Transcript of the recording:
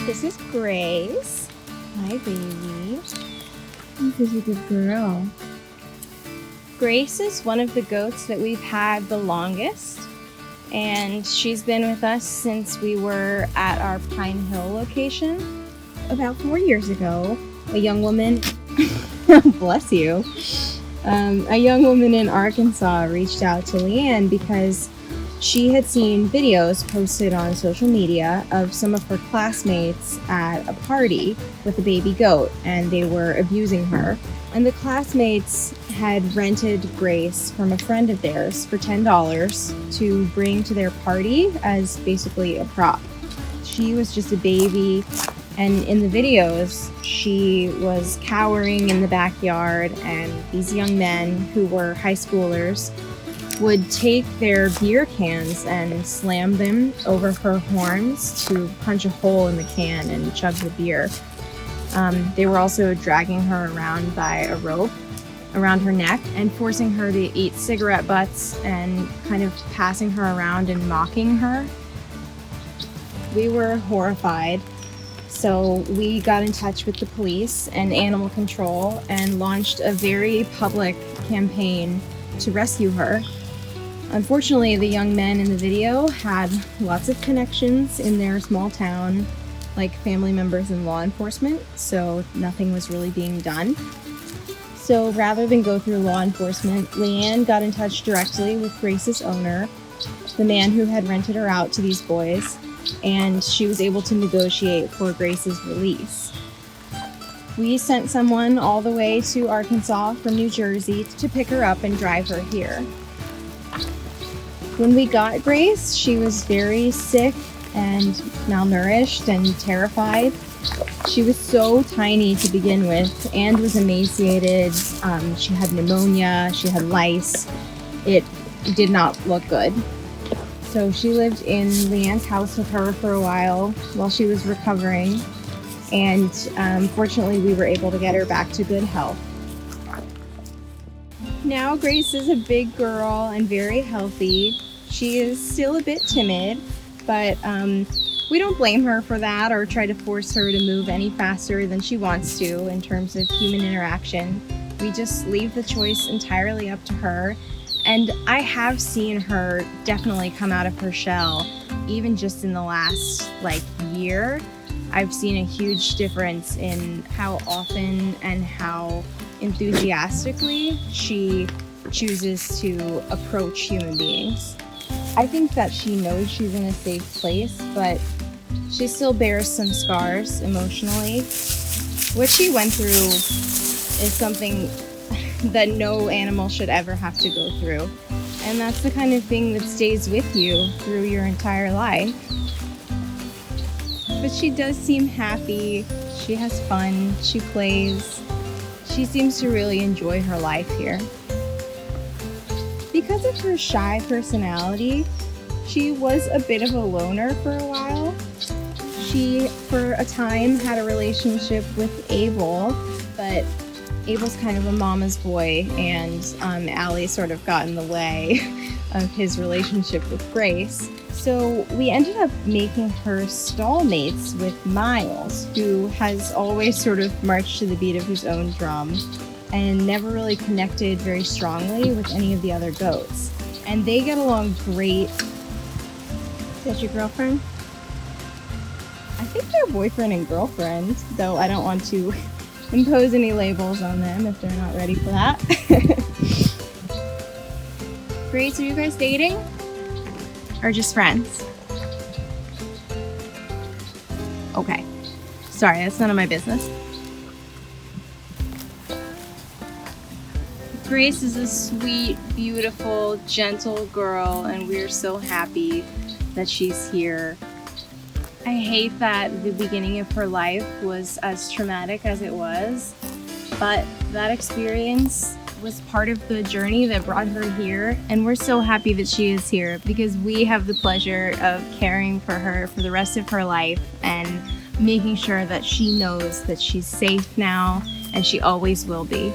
This is Grace, my baby. This is a good girl. Grace is one of the goats that we've had the longest, and she's been with us since we were at our Pine Hill location. About 4 years ago, a young woman, bless you, a young woman in Arkansas reached out to Leanne because she had seen videos posted on social media of some of her classmates at a party with a baby goat, and they were abusing her. And the classmates had rented Grace from a friend of theirs for $10 to bring to their party as basically a prop. She was just a baby, and in the videos, she was cowering in the backyard, and these young men who were high schoolers would take their beer cans and slam them over her horns to punch a hole in the can and chug the beer. They were also dragging her around by a rope around her neck and forcing her to eat cigarette butts and kind of passing her around and mocking her. We were horrified, so we got in touch with the police and animal control and launched a very public campaign to rescue her. Unfortunately, the young men in the video had lots of connections in their small town, like family members in law enforcement, so nothing was really being done. So rather than go through law enforcement, Leanne got in touch directly with Grace's owner, the man who had rented her out to these boys, and she was able to negotiate for Grace's release. We sent someone all the way to Arkansas from New Jersey to pick her up and drive her here. When we got Grace, she was very sick and malnourished and terrified. She was so tiny to begin with and was emaciated. She had pneumonia, she had lice. It did not look good. So she lived in Leanne's house with her for a while she was recovering. And fortunately, we were able to get her back to good health. Now Grace is a big girl and very healthy. She is still a bit timid, but we don't blame her for that or try to force her to move any faster than she wants to in terms of human interaction. We just leave the choice entirely up to her. And I have seen her definitely come out of her shell, even just in the last year. I've seen a huge difference in how often and how enthusiastically she chooses to approach human beings. I think that she knows she's in a safe place, but she still bears some scars emotionally. What she went through is something that no animal should ever have to go through. And that's the kind of thing that stays with you through your entire life. But she does seem happy, she has fun, she plays. She seems to really enjoy her life here. Because of her shy personality, she was a bit of a loner for a while. She, for a time, had a relationship with Abel, but Abel's kind of a mama's boy, and Allie sort of got in the way of his relationship with Grace. So we ended up making her stall mates with Miles, who has always sort of marched to the beat of his own drum and never really connected very strongly with any of the other goats. And they get along great. Is that your girlfriend? I think they're boyfriend and girlfriend, though I don't want to impose any labels on them if they're not ready for that. Grace, are you guys dating? Or just friends? Okay. Sorry, that's none of my business. Grace is a sweet, beautiful, gentle girl, and we're so happy that she's here. I hate that the beginning of her life was as traumatic as it was, but that experience was part of the journey that brought her here, and we're so happy that she is here because we have the pleasure of caring for her for the rest of her life and making sure that she knows that she's safe now and she always will be.